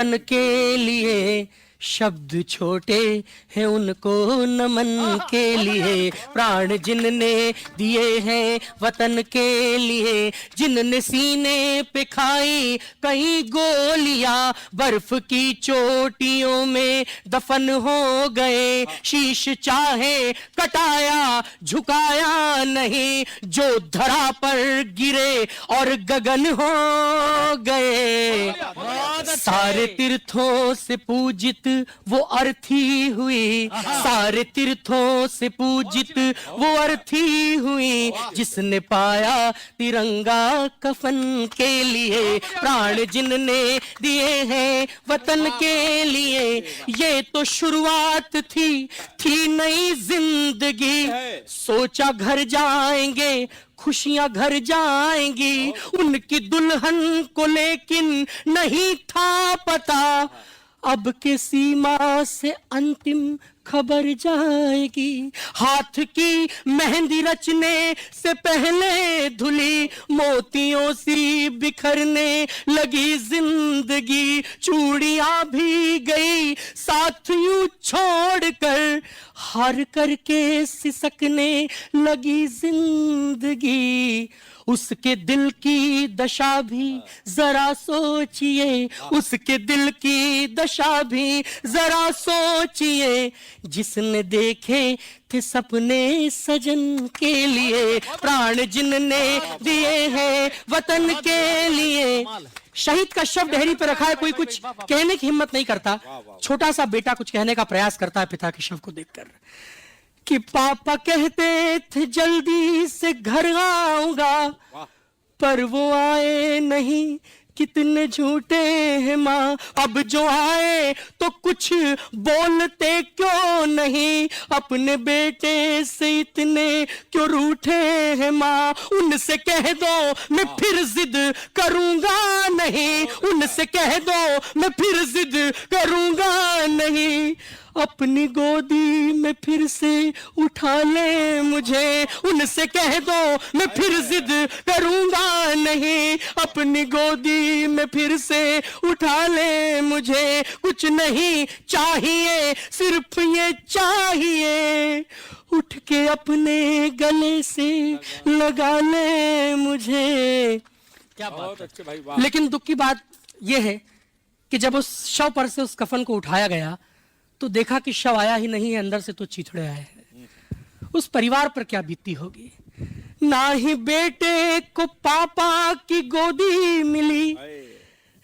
वतन के लिए शब्द छोटे हैं उनको नमन के लिए, प्राण जिनने दिए हैं वतन के लिए, जिनने सीने पे खाई कई गोलियां, बर्फ की चोटियों में दफन हो गए, शीश चाहे कटाया झुकाया नहीं, जो धरा पर गिरे और गगन हो गए। सारे तीर्थों से पूजित वो अर्थी हुई, सारे तीर्थों से पूजित वो अर्थी हुई, जिसने पाया तिरंगा कफन के लिए, प्राण जिनने दिए हैं वतन के लिए। ये तो शुरुआत थी नई जिंदगी, सोचा घर जाएंगे खुशियां घर जाएंगी, उनकी दुल्हन को लेकिन नहीं था पता, अब के सीमा से अंतिम खबर जाएगी। हाथ की मेहंदी रचने से पहले धुली, मोतियों सी बिखरने लगी जिंदगी, चूड़ियां भी गई साथ यूं छोड़कर, हार करके सिसकने लगी जिंदगी। उसके दिल की दशा भी जरा सोचिए, उसके दिल की दशा भी जरा सोचिए, जिसने देखे थे सपने सजन के लिए, प्राण जिनने दिए हैं वतन के लिए। शहीद का शव डेहरी पर रखा है, कोई कुछ कहने की हिम्मत नहीं करता, छोटा सा बेटा कुछ कहने का प्रयास करता है पिता के शव को देखकर, कि पापा कहते थे जल्दी से घर आऊंगा, पर वो आए नहीं, कितने झूठे हैं माँ, अब जो आए तो कुछ बोलते क्यों नहीं, अपने बेटे से इतने क्यों रूठे हैं माँ, उनसे कह दो मैं फिर जिद करूंगा नहीं, उनसे कह दो मैं फिर जिद करूंगा नहीं, अपनी गोदी में फिर से उठा ले मुझे, उनसे कह दो मैं फिर जिद करूंगा नहीं, अपनी गोदी में फिर से उठा ले मुझे, कुछ नहीं चाहिए सिर्फ ये चाहिए, उठ के अपने गले से लगा ले मुझे। क्या बात अच्छे भाई, वाह। लेकिन दुख की बात यह है कि जब उस शव पर से उस कफन को उठाया गया तो देखा कि शव आया ही नहीं है, अंदर से तो चीथड़े आए हैं। उस परिवार पर क्या बीती होगी। ना ही बेटे को पापा की गोदी मिली,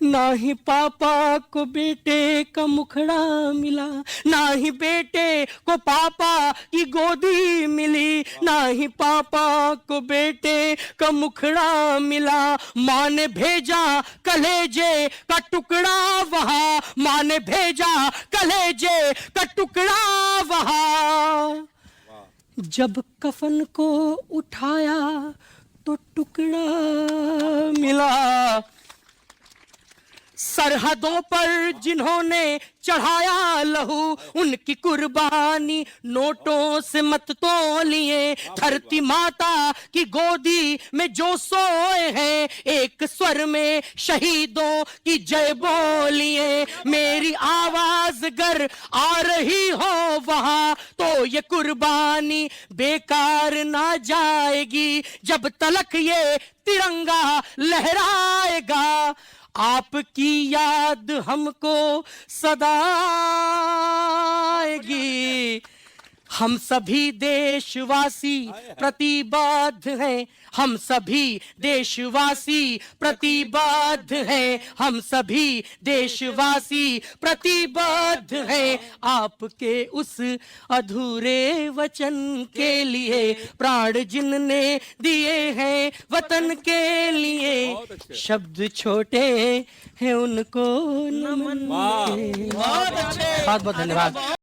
ना ही पापा को बेटे का मुखड़ा मिला, ना ही बेटे को पापा की गोदी मिली, ना ही पापा को बेटे का मुखड़ा मिला, माँ ने भेजा कलेजे का टुकड़ा वहां, माँ ने भेजा कलेजे का टुकड़ा वहां, जब कफन को उठाया तो टुकड़ा मिला। सरहदों पर जिन्होंने चढ़ाया लहू, उनकी कुर्बानी नोटों से मत तोलिए, धरती माता की गोदी में जो सोए हैं, एक स्वर में शहीदों की जय बोलिए, मेरी आवाज अगर आ रही हो वहां तो ये कुर्बानी बेकार ना जाएगी, जब तलक ये तिरंगा लहराएगा, आपकी याद हमको सदा आएगी। हम सभी देशवासी प्रतिबद्ध हैं, हम सभी देशवासी प्रतिबद्ध हैं, हम सभी देशवासी प्रतिबद्ध हैं, आपके उस अधूरे वचन के लिए, प्राण जिनने दिए हैं वतन के लिए, शब्द छोटे हैं उनको नमन। बहुत बहुत धन्यवाद।